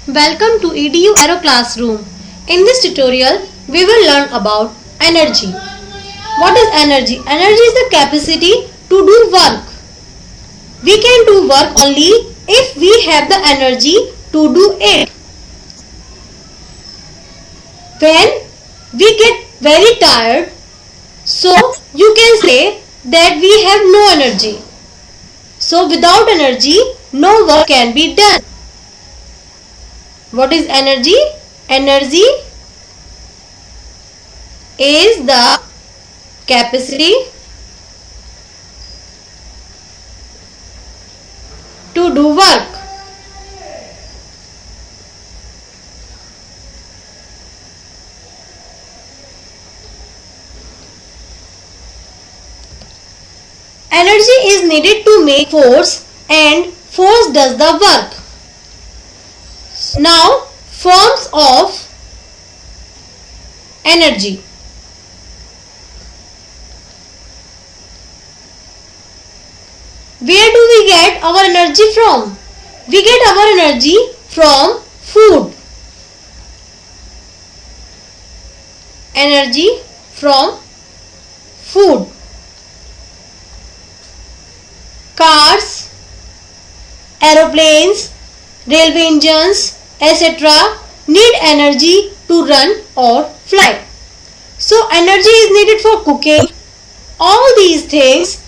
Welcome to EDU Aero Classroom. In this tutorial, we will learn about energy. What is energy? Energy is the capacity to do work. We can do work only if we have the energy to do it. When we get very tired, so you can say that we have no energy. So without energy, no work can be done. What is energy? Energy is the capacity to do work. Energy is needed to make force and force does the work. Now, forms of energy. Where do we get our energy from? We get our energy from food. Energy from food. Cars, aeroplanes, railway engines, etc. need energy to run or fly. So energy is needed for cooking. All these things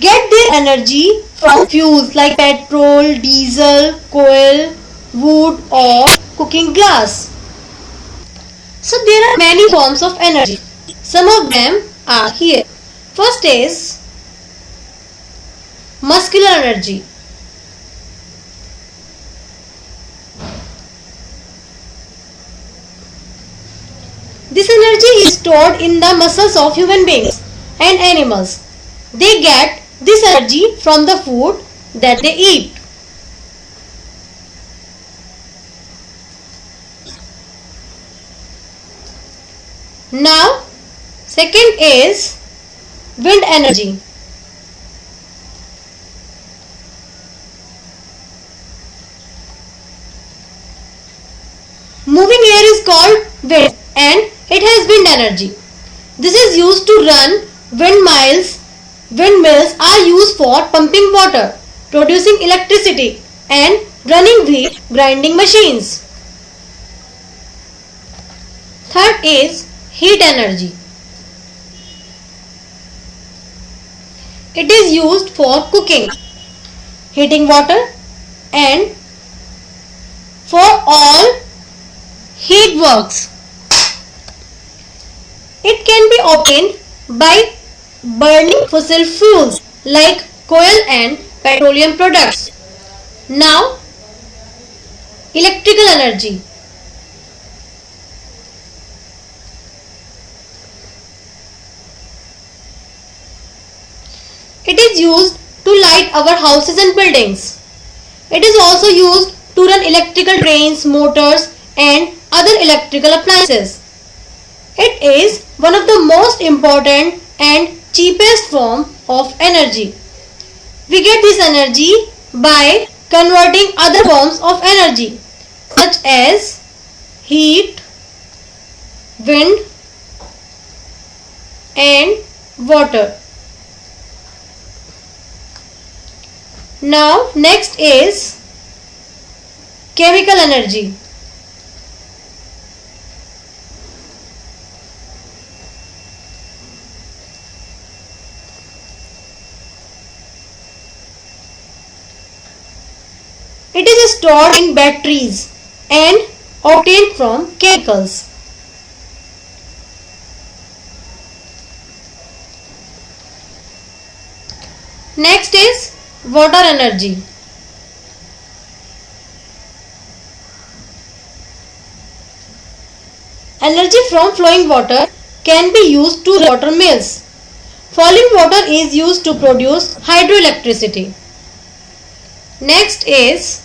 get their energy from fuels like petrol, diesel, coal, wood or cooking gas. So there are many forms of energy. Some of them are here. First is muscular energy. This energy is stored in the muscles of human beings and animals. They get this energy from the food that they eat. Now, second is wind energy. Moving air is called wind and it has wind energy. This is used to run windmills. Windmills are used for pumping water, producing electricity and running wheat grinding machines. Third is heat energy. It is used for cooking, heating water and for all heat works. It can be obtained by burning fossil fuels like coal and petroleum products. Now, electrical energy. It is used to light our houses and buildings. It is also used to run electrical trains, motors and other electrical appliances. It is one of the most important and cheapest form of energy. We get this energy by converting other forms of energy such as heat, wind and water. Now next is chemical energy. It is stored in batteries and obtained from chemicals. Next is water energy. Energy from flowing water can be used to run water mills. Falling water is used to produce hydroelectricity. Next is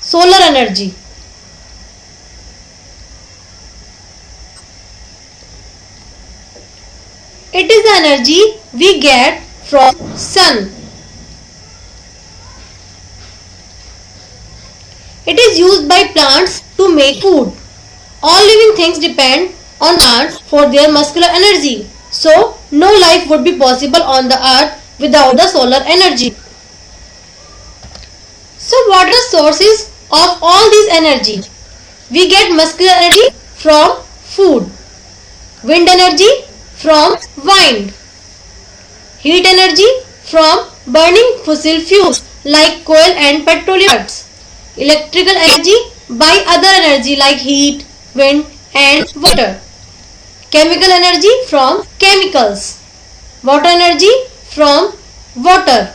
solar energy. It is the energy we get from sun. It is used by plants to make food. All living things depend on plants for their muscular energy. So, no life would be possible on the earth without the solar energy. So, what are the sources of all this energy? We get muscular energy from food, wind energy from wind, heat energy from burning fossil fuels like coal and petroleum products, electrical energy by other energy like heat, wind and water, chemical energy from chemicals, water energy from water,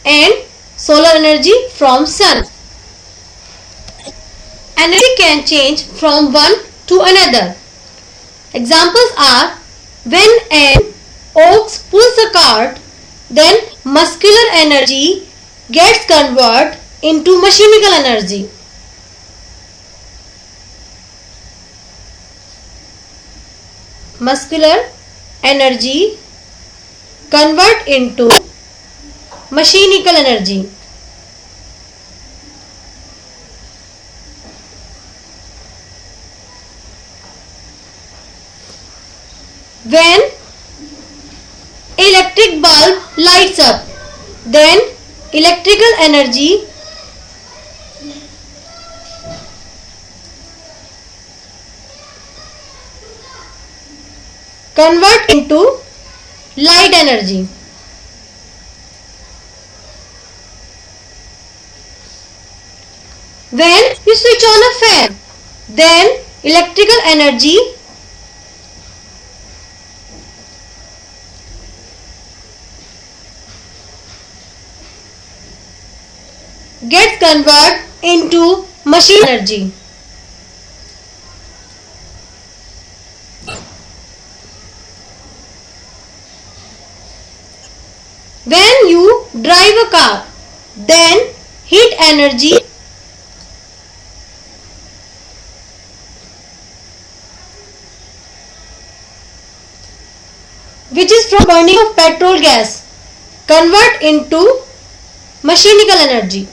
and solar energy from sun. Energy can change from one to another. Examples are when an ox pulls a cart, then muscular energy gets converted into mechanical energy. Muscular energy convert into mechanical energy. When electric bulb lights up, then electrical energy convert into light energy. When you switch on a fan, then electrical energy gets converted into machine energy. When you drive a car, then heat energy which is from burning of petrol gas convert into mechanical energy.